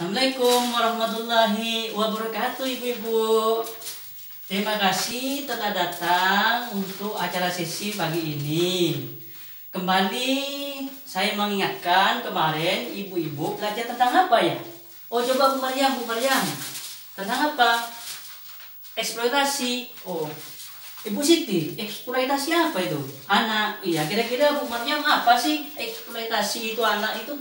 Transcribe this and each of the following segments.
Assalamualaikum warahmatullahi wabarakatuh, ibu-ibu. Terima kasih telah datang untuk acara sesi pagi ini. Kembali saya mengingatkan kemarin ibu-ibu belajar tentang apa ya? Oh, coba Bu Maryam. Tentang apa? Eksploitasi. Oh, Ibu Siti, eksploitasi apa itu? Anak. Iya, kira-kira Bu Maryam apa sih eksploitasi itu anak itu?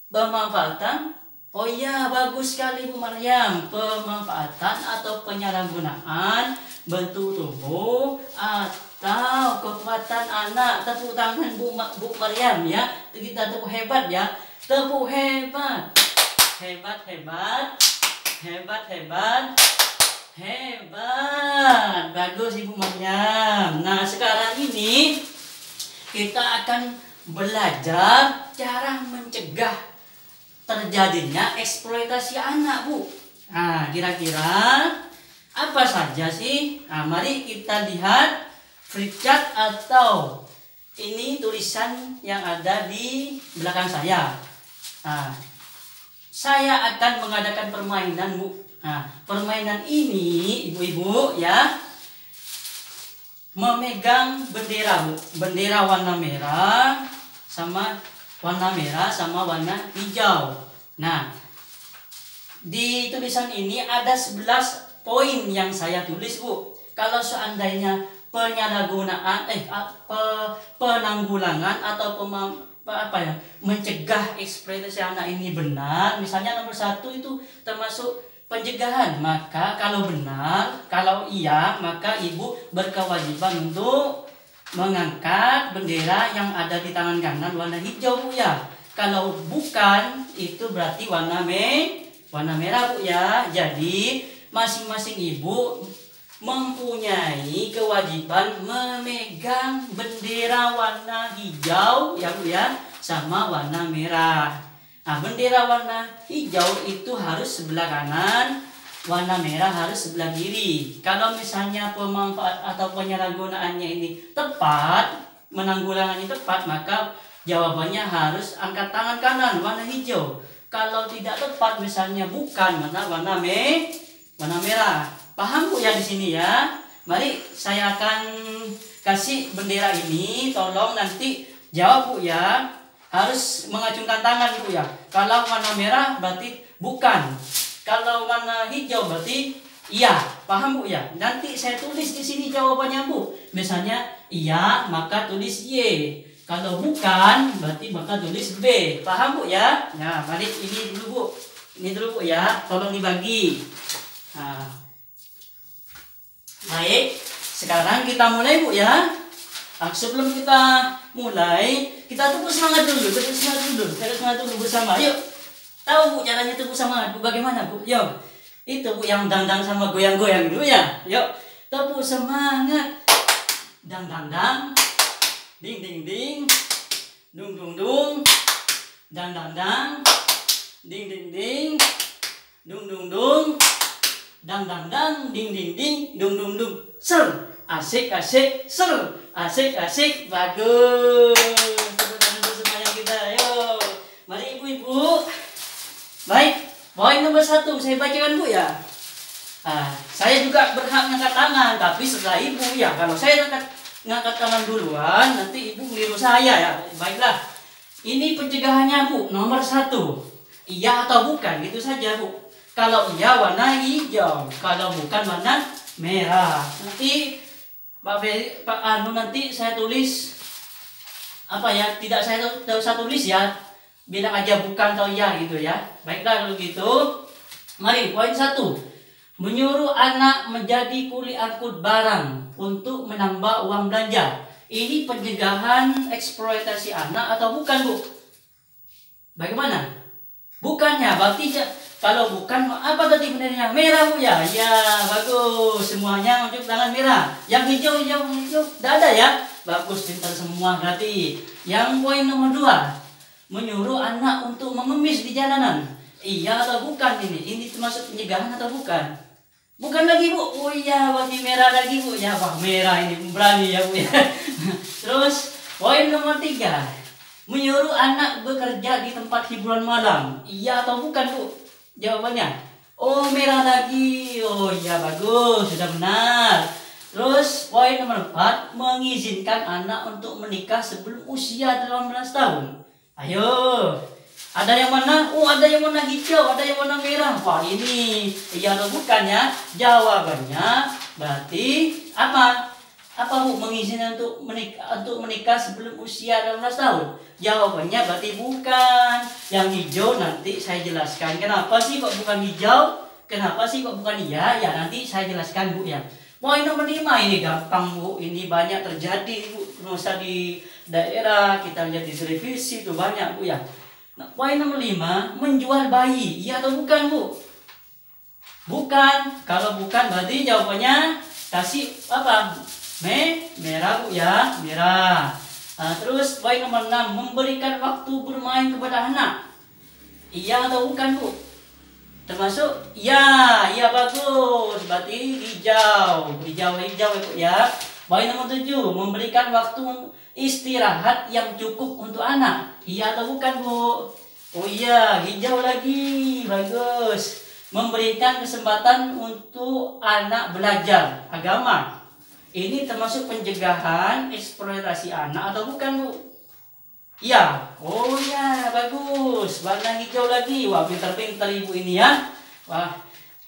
Pemanfaatan. Oh iya, bagus sekali Bu Maryam. Pemanfaatan atau penyalahgunaan bentuk tubuh atau kekuatan anak. Tepuk tangan Bu Maryam ya. Kita tepuk hebat ya. Tepuk hebat. Hebat. Bagus Ibu Maryam. Nah, sekarang ini kita akan belajar cara mencegah terjadinya eksploitasi anak, Bu. Nah, kira-kira apa saja sih? Nah, mari kita lihat flip chart atau ini tulisan yang ada di belakang saya. Nah, saya akan mengadakan permainan, Bu. Nah, permainan ini ibu-ibu ya memegang bendera, Bu. Bendera warna merah sama warna hijau. Nah, di tulisan ini ada 11 poin yang saya tulis, Bu. Kalau seandainya penyalahgunaan penanggulangan atau mencegah eksploitasi anak ini benar, misalnya nomor 1 itu termasuk pencegahan, maka kalau benar, kalau iya, maka ibu berkewajiban untuk mengangkat bendera yang ada di tangan kanan warna hijau, Bu ya. Kalau bukan, itu berarti warna merah, Bu ya. Jadi masing-masing ibu mempunyai kewajiban memegang bendera warna hijau ya, Bu ya, sama warna merah. Nah, bendera warna hijau itu harus sebelah kanan, warna merah harus sebelah kiri. Kalau misalnya pemanfaat atau penyalahgunaannya ini tepat, menanggulangannya tepat, maka jawabannya harus angkat tangan kanan warna hijau. Kalau tidak tepat, misalnya bukan, warna merah. Paham Bu ya di sini ya? Mari saya akan kasih bendera ini, tolong nanti jawab Bu ya. Harus mengacungkan tangan Bu ya. Kalau warna merah berarti bukan. Kalau warna hijau berarti iya, paham Bu ya? Nanti saya tulis di sini jawabannya Bu. Misalnya iya, maka tulis Y. Kalau bukan, berarti maka tulis B. Paham Bu ya? Nah, mari ini dulu Bu. Ini dulu Bu ya. Tolong dibagi. Nah. Baik, sekarang kita mulai Bu ya. Nah, sebelum kita mulai, kita tepuk semangat dulu. Tepuk semangat dulu bersama. Yuk. Tahu Bu caranya tepuk semangat Bu bagaimana Bu? Yuk. Itu Bu yang dangdang sama goyang-goyang dulu ya. Yuk. Tepuk semangat. Dang dang dang. Ding ding ding. Dung dung dung. Dang dang dang. Ding ding ding. Dung dung dung. Dang dang dang. Ding ding ding. Dung dung dung. Ser. Asik ser. Asik bagus. Tepuk tangan semuanya kita. Yuk. Mari ibu-ibu. Baik, poin nomor 1 saya bacakan Bu ya. Nah, saya juga berhak ngangkat tangan, tapi setelah ibu ya. Kalau saya ngangkat tangan duluan, nanti ibu meniru saya ya. Baiklah, ini pencegahannya Bu. Nomor 1, iya atau bukan, gitu saja Bu. Kalau iya warna hijau, kalau bukan warna merah. Nanti Pak Anu nanti saya tulis apa ya? Tidak saya tulis ya. Bilang aja bukan atau iya gitu ya. Baiklah kalau gitu. Mari poin 1. Menyuruh anak menjadi kuli angkut barang untuk menambah uang belanja. Ini pencegahan eksploitasi anak atau bukan Bu? Bagaimana? Bukannya, berarti kalau bukan apa tadi benernya? Merah Bu ya? Ya, bagus. Semuanya untuk tangan merah. Yang hijau. Tidak ada ya? Bagus, pintar semua berarti. Yang poin nomor 2. Menyuruh anak untuk mengemis di jalanan. Iya atau bukan ini? Ini termasuk pencegahan atau bukan? Bukan lagi Bu. Oh iya, berarti merah lagi Bu. Ya, wah merah ini berani ya Bu ya. Terus poin nomor 3. Menyuruh anak bekerja di tempat hiburan malam. Iya atau bukan, Bu? Jawabannya. Oh, merah lagi. Oh iya, bagus. Sudah benar. Terus poin nomor 4, mengizinkan anak untuk menikah sebelum usia 18 tahun. Ayo. Ada yang mana? Oh, ada yang warna hijau, ada yang warna merah. Wah, ini iya atau bukan ya? Jawabannya berarti apa? Apa, Bu? Mengizinkan untuk menikah sebelum usia 18 tahun? Jawabannya berarti bukan. Yang hijau nanti saya jelaskan. Kenapa sih kok bukan hijau? Kenapa sih kok bukan iya? Ya nanti saya jelaskan, Bu ya. Poin nomor 5 ini gampang, Bu. Ini banyak terjadi, Bu. Masa di daerah kita lihat di televisi itu banyak, Bu ya. Nah, poin nomor 5, menjual bayi. Iya atau bukan, Bu? Bukan. Kalau bukan berarti jawabannya kasih apa? Merah, Bu ya, merah. Nah, terus poin nomor 6, memberikan waktu bermain kepada anak. Iya atau bukan, Bu? Termasuk iya, iya bagus. Berarti hijau, hijau ya, Bu ya. Poin nomor 7, memberikan waktu istirahat yang cukup untuk anak. Iya atau bukan, Bu? Oh iya, hijau lagi, bagus. Memberikan kesempatan untuk anak belajar agama. Ini termasuk pencegahan eksploitasi anak atau bukan, Bu? Iya. Oh iya, bagus. Warna hijau lagi. Wah, pintar-pintar Ibu ini ya. Wah.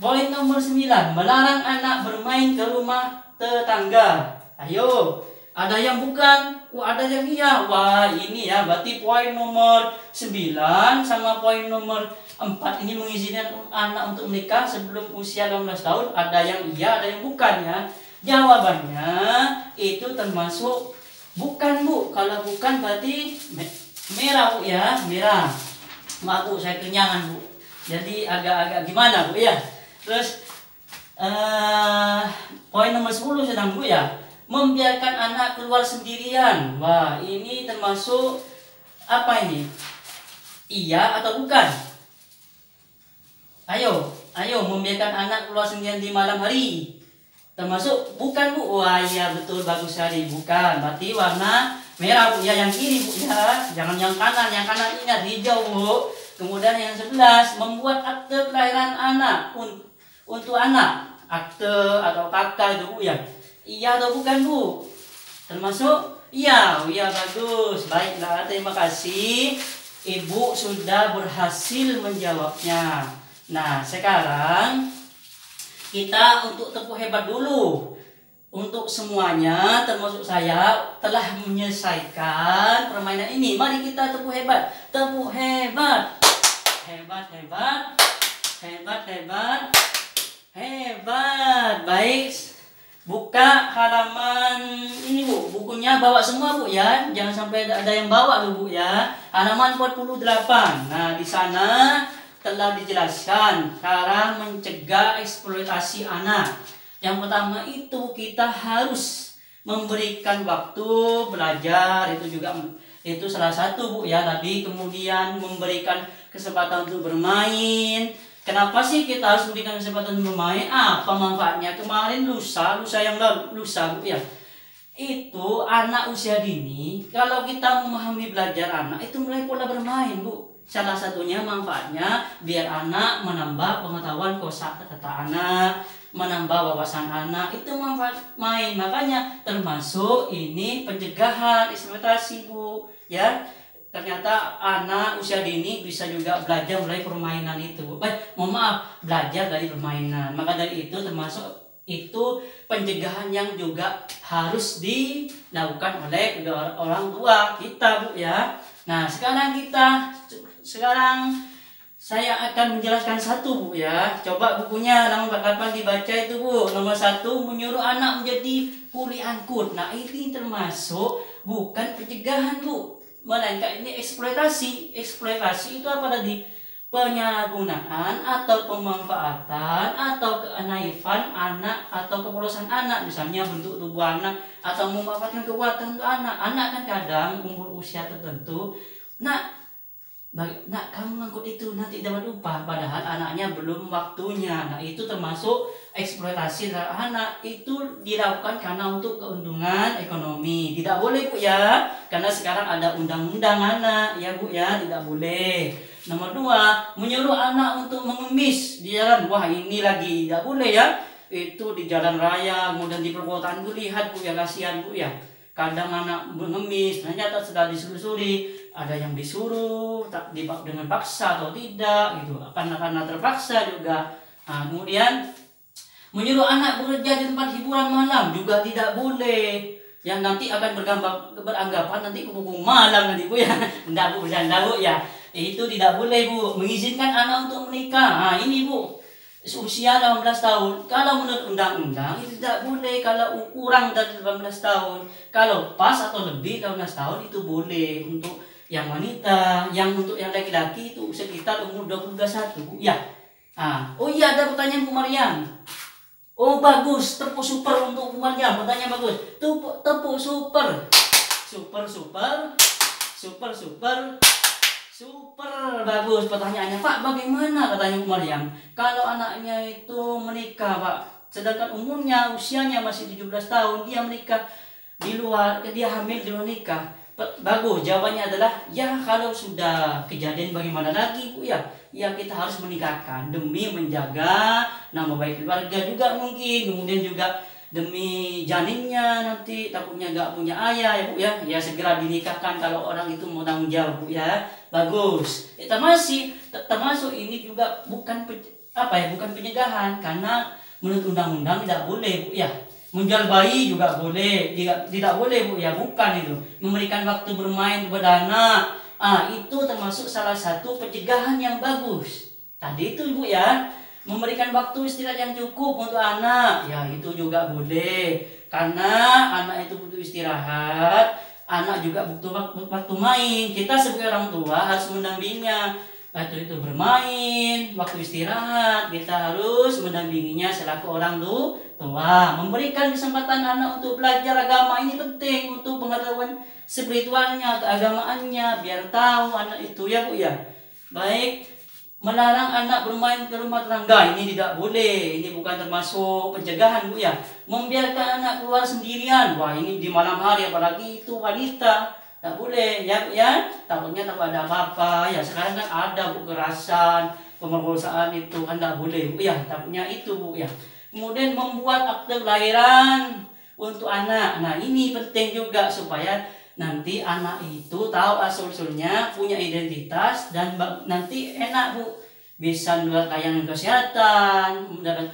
Poin nomor 9, melarang anak bermain ke rumah tetangga. Ayo. Ada yang bukan? Wah, ada yang iya. Wah, ini ya. Berarti poin nomor 9 sama poin nomor 4 ini mengizinkan anak untuk menikah sebelum usia 18 tahun. Ada yang iya, ada yang bukan ya. Jawabannya itu termasuk bukan, Bu. Kalau bukan berarti merah, Bu ya, merah. Maaf, Bu, saya kenyangan, Bu. Jadi agak-agak gimana, Bu ya. Terus poin nomor 10 sedang, Bu ya. Membiarkan anak keluar sendirian. Wah, ini termasuk apa ini? Iya atau bukan? Ayo, membiarkan anak keluar sendirian di malam hari. Termasuk bukan, Bu? Wah iya betul, bagus sekali, bukan. Berarti warna merah, Bu ya, yang kiri, Bu ya. Jangan yang kanan ingat hijau, Bu. Kemudian yang 11, membuat akte kelahiran anak untuk anak. Akte atau kakak itu, Bu ya. Iya atau bukan, Bu? Termasuk iya, iya bagus. Baiklah, terima kasih. Ibu sudah berhasil menjawabnya. Nah, sekarang kita untuk tepuk hebat dulu. Untuk semuanya, termasuk saya, telah menyelesaikan permainan ini. Mari kita tepuk hebat. Tepuk hebat. Hebat, hebat. Hebat, hebat. Hebat. Baik. Buka halaman ini, Bu. Bukunya bawa semua, Bu ya. Jangan sampai ada yang bawa loh, Bu ya. Halaman 48. Nah, di sana telah dijelaskan cara mencegah eksploitasi anak. Yang pertama itu kita harus memberikan waktu belajar, itu salah satu, Bu ya tadi. Kemudian memberikan kesempatan untuk bermain. Kenapa sih kita harus memberikan kesempatan untuk bermain? Apa manfaatnya? Kemarin lusa yang lalu, Bu ya. Itu anak usia dini, kalau kita memahami belajar anak itu mulai pola bermain, Bu. Salah satunya manfaatnya biar anak menambah pengetahuan kosakata anak, menambah wawasan anak, itu manfaat main. Makanya termasuk ini pencegahan eksploitasi, Bu ya. Ternyata anak usia dini bisa juga belajar mulai permainan itu. Mohon maaf, belajar dari permainan. Maka dari itu termasuk itu pencegahan yang juga harus dilakukan oleh kedua orang tua kita, Bu ya. Nah, sekarang saya akan menjelaskan satu, Bu ya. Coba bukunya nomor kapan dibaca itu, Bu. Nomor 1, menyuruh anak menjadi kuli angkut. Nah, ini termasuk bukan pencegahan, Bu, melainkan ini eksploitasi. Eksploitasi itu apa tadi? Penyalahgunaan atau pemanfaatan atau kenaifan anak atau kepolosan anak, misalnya bentuk tubuh anak atau memanfaatkan kekuatan untuk anak. Anak kan kadang umur usia tertentu, nak kamu ngangkut itu nanti dapat upah, padahal anaknya belum waktunya. Nah, itu termasuk eksploitasi terhadap anak itu dilakukan karena untuk keuntungan ekonomi. Tidak boleh Bu ya, karena sekarang ada undang-undang anak ya Bu ya, tidak boleh. Nomor 2, menyuruh anak untuk mengemis di jalan. Wah ini lagi tidak boleh ya. Itu di jalan raya, kemudian di perkotaan Bu, lihat Bu ya, kasihan Bu ya. Kadang anak mengemis, ternyata sudah disuruh-suri, ada yang disuruh dengan paksa atau tidak gitu, karena terpaksa juga. Nah, kemudian menyuruh anak bekerja di tempat hiburan malam juga tidak boleh. Yang nanti akan beranggapan nanti kebukung malam nanti Bu ya. Enggak Bu, bercanda Bu ya. Itu tidak boleh Bu. Mengizinkan anak untuk menikah. Nah, ini Bu. Usia 18 tahun. Kalau menurut undang-undang itu tidak boleh kalau kurang dari 18 tahun. Kalau pas atau lebih 18 tahun itu boleh untuk yang wanita, yang untuk yang laki-laki itu sekitar umur 21 Bu ya. Nah, oh iya ada pertanyaan Bu Maryam. Oh bagus, tepuk super untuk Bu Maryam, pertanyaan bagus. Tepuk super. Super. Super, bagus pertanyaannya Pak. Bagaimana katanya Bu Maryam, kalau anaknya itu menikah Pak, sedangkan umurnya usianya masih 17 tahun, dia menikah di luar, dia hamil di luar nikah. Bagus, jawabannya adalah ya kalau sudah kejadian bagaimana lagi Bu ya. Ya kita harus menikahkan demi menjaga nama baik keluarga juga mungkin, kemudian juga demi janinnya nanti takutnya gak punya ayah ya Bu ya. Ya segera dinikahkan kalau orang itu mau tanggung jawab Bu ya. Bagus. Termasuk ini juga bukan bukan pencegahan, karena menurut undang-undang tidak boleh Bu ya. Menjual bayi juga boleh, tidak boleh Bu ya, bukan itu. Memberikan waktu bermain kepada anak. Itu termasuk salah satu pencegahan yang bagus. Tadi itu Bu ya, memberikan waktu istirahat yang cukup untuk anak. Ya itu juga boleh. Karena anak itu butuh istirahat, anak juga butuh waktu main. Kita sebagai orang tua harus mendampinginya. Waktu itu bermain, waktu istirahat, kita harus mendampinginya selaku orang tua. Memberikan kesempatan anak untuk belajar agama ini penting untuk pengetahuan spiritualnya, keagamaannya, biar tahu anak itu ya Bu ya. Baik, melarang anak bermain ke rumah tetangga ini tidak boleh. Ini bukan termasuk pencegahan Bu ya. Membiarkan anak keluar sendirian, wah ini di malam hari apalagi itu wanita, tidak boleh ya Bu ya. Takutnya ada apa-apa ya. Sekarang kan ada Bu kekerasan, pemerkosaan itu kan tidak boleh Bu ya. Takutnya itu Bu ya. Kemudian membuat akte kelahiran untuk anak. Nah ini penting juga supaya nanti anak itu tahu asal-usulnya, punya identitas, dan nanti enak Bu bisa mendapat layanan kesehatan, mendapat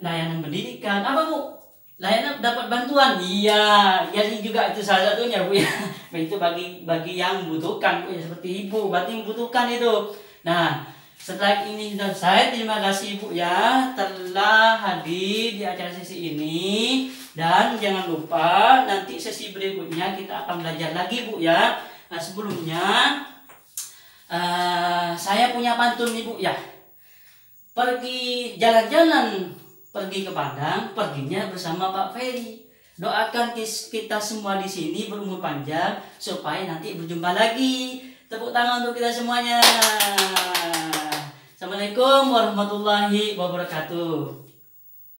layanan pendidikan, apa Bu? Layanan dapat bantuan. Iya, jadi juga itu salah satunya Bu ya. Itu bagi yang membutuhkan Bu ya, seperti Ibu berarti membutuhkan itu. Nah, setelah ini dan saya terima kasih Bu ya telah hadir di acara sesi ini, dan jangan lupa nanti sesi berikutnya kita akan belajar lagi Bu ya. Nah sebelumnya saya punya pantun nih Bu ya. Pergi jalan-jalan, pergi ke Padang, perginya bersama Pak Ferry. Doakan kita semua di sini berumur panjang supaya nanti berjumpa lagi. Tepuk tangan untuk kita semuanya. Assalamualaikum warahmatullahi wabarakatuh.